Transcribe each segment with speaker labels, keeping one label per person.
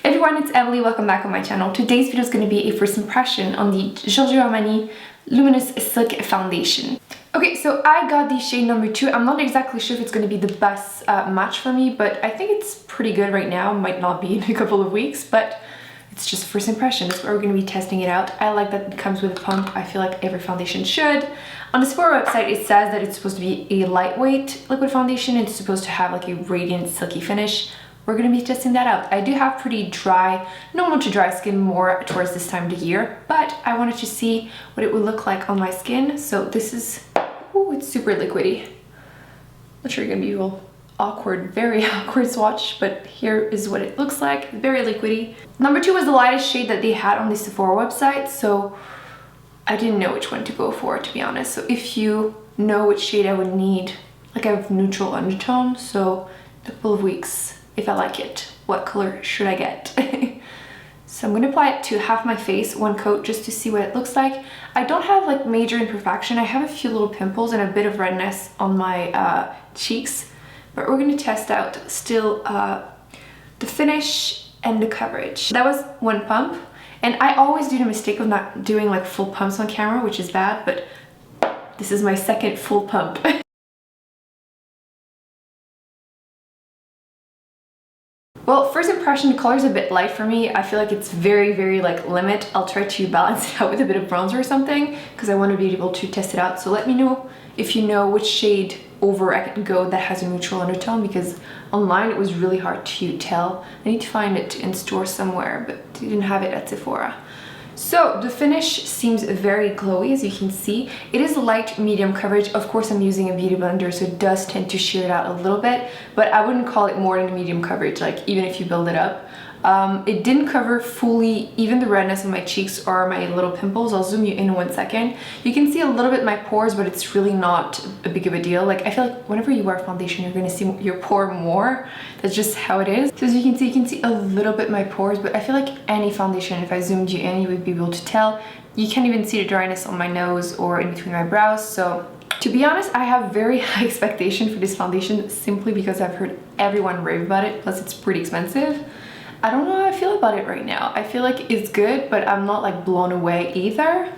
Speaker 1: Everyone, it's Emily. Welcome back on my channel. Today's video is going to be a first impression on the Giorgio Armani Luminous Silk Foundation. Okay, so I got the shade number 2. I'm not exactly sure if it's going to be the best match for me, but I think it's pretty good right now. Might not be in a couple of weeks, but it's just first impression. That's where we're going to be testing it out. I like that it comes with a pump. I feel like every foundation should. On the Sephora website, it says that it's supposed to be a lightweight liquid foundation. It's supposed to have like a radiant, silky finish. We're going to be testing that out. I do have pretty dry, normal to dry skin more towards this time of the year, but I wanted to see what it would look like on my skin. So this is, oh, it's super liquidy. Not sure you're going to be real awkward, very awkward swatch, but here is what it looks like. Very liquidy. Number 2 was the lightest shade that they had on the Sephora website, so I didn't know which one to go for, to be honest. So if you know which shade I would need, like I have neutral undertone, so a couple of weeks. If I like it, what color should I get? So I'm going to apply it to half my face, one coat, just to see what it looks like. I don't have like major imperfection. I have a few little pimples and a bit of redness on my cheeks, but we're going to test out still the finish and the coverage. That was one pump, and I always do the mistake of not doing like full pumps on camera, which is bad, but this is my second full pump. Well, first impression, the color is a bit light for me. I feel like it's very like limit. I'll try to balance it out with a bit of bronzer or something because I want to be able to test it out. So let me know if you know which shade over I can go that has a neutral undertone, because online it was really hard to tell. I need to find it in store somewhere, but didn't have it at Sephora. So the finish seems very glowy, as you can see. It is light medium coverage. Of course, I'm using a beauty blender, so it does tend to sheer it out a little bit, but I wouldn't call it more than a medium coverage, like even if you build it up. It didn't cover fully even the redness on my cheeks or my little pimples. I'll zoom you in 1 second. You can see a little bit my pores, but it's really not a big of a deal. Like I feel like whenever you wear foundation, you're gonna see your pore more. That's just how it is. So as you can see a little bit my pores, but I feel like any foundation, if I zoomed you in, you would be able to tell. You can't even see the dryness on my nose or in between my brows. So to be honest, I have very high expectation for this foundation simply because I've heard everyone rave about it, plus it's pretty expensive. I don't know how I feel about it right now. I feel like it's good, but I'm not like blown away either.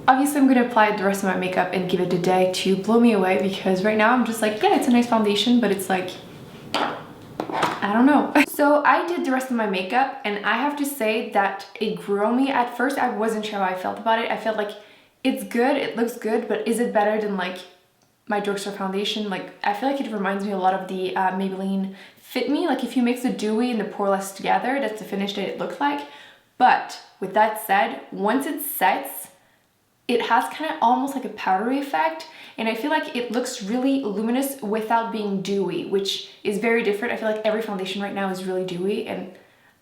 Speaker 1: Obviously, I'm gonna apply the rest of my makeup and give it a day to blow me away, because right now I'm just like, yeah, it's a nice foundation, but it's like, I don't know. So I did the rest of my makeup, and I have to say that it grew on me. At first, I wasn't sure how I felt about it. I felt like it's good, it looks good, but is it better than like my drugstore foundation? Like I feel like it reminds me a lot of the Maybelline Fit Me. Like if you mix the dewy and the poreless together, that's the finish that it looked like. But with that said, once it sets, it has kind of almost like a powdery effect, and I feel like it looks really luminous without being dewy, which is very different. I feel like every foundation right now is really dewy, and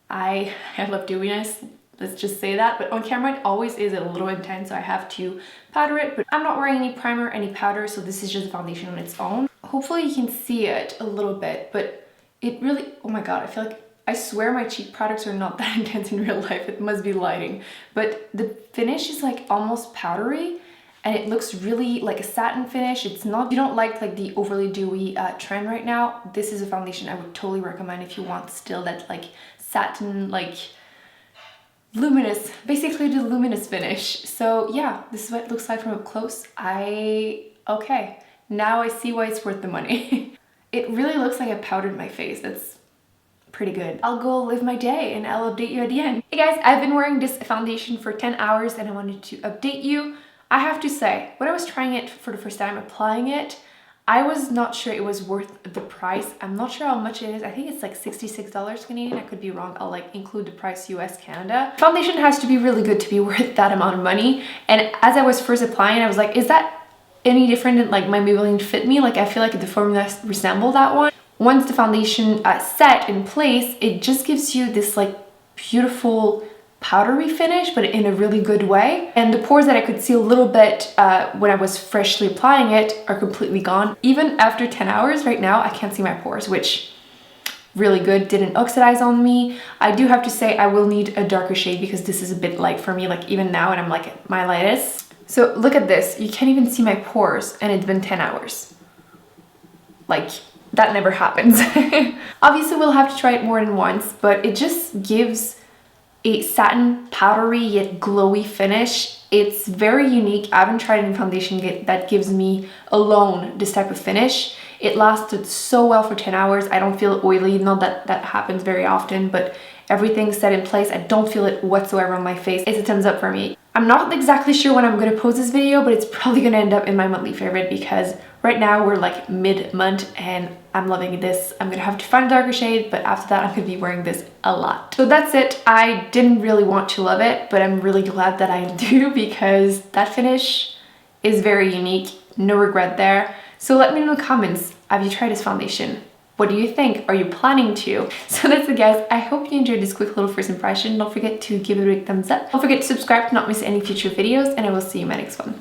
Speaker 1: I love dewiness. Let's just say that, but on camera it always is a little intense, so I have to powder it. But I'm not wearing any primer, any powder, so this is just a foundation on its own. Hopefully you can see it a little bit, but it really, oh my god, I feel like, I swear my cheek products are not that intense in real life. It must be lighting, but the finish is like almost powdery, and it looks really like a satin finish. It's not, if you don't like the overly dewy trend right now, this is a foundation I would totally recommend if you want still that like satin, like luminous, basically the luminous finish. So yeah, this is what it looks like from up close. Okay, now I see why it's worth the money. It really looks like I powdered my face. That's pretty good. I'll go live my day and I'll update you at the end. Hey guys, I've been wearing this foundation for 10 hours and I wanted to update you. I have to say, when I was trying it for the first time, applying it, I was not sure it was worth the price. I'm not sure how much it is. I think it's like $66 Canadian. I could be wrong. I'll like include the price US, Canada. Foundation has to be really good to be worth that amount of money. And as I was first applying, I was like, is that any different than like my Maybelline Fit Me? Like I feel like the formula resembled that one. Once the foundation set in place, it just gives you this like beautiful powdery finish, but in a really good way. And the pores that I could see a little bit when I was freshly applying it are completely gone. Even after 10 hours right now, I can't see my pores, which really good, didn't oxidize on me. I do have to say I will need a darker shade because this is a bit light for me, like even now, and I'm like at my lightest. So look at this, you can't even see my pores and it's been 10 hours. Like that never happens. Obviously we'll have to try it more than once, but it just gives a satin, powdery yet glowy finish. It's very unique. I haven't tried any foundation that gives me alone this type of finish. It lasted so well for 10 hours. I don't feel oily, not that that happens very often, but everything's set in place. I don't feel it whatsoever on my face. It's a thumbs up for me. I'm not exactly sure when I'm gonna post this video, but it's probably gonna end up in my monthly favorite because right now we're like mid-month and I'm loving this. I'm gonna have to find a darker shade, but after that I'm gonna be wearing this a lot. So that's it. I didn't really want to love it, but I'm really glad that I do because that finish is very unique. No regret there. So let me know in the comments, have you tried this foundation? What do you think? Are you planning to? So that's it, guys. I hope you enjoyed this quick little first impression. Don't forget to give it a big thumbs up. Don't forget to subscribe to not miss any future videos, and I will see you in my next one.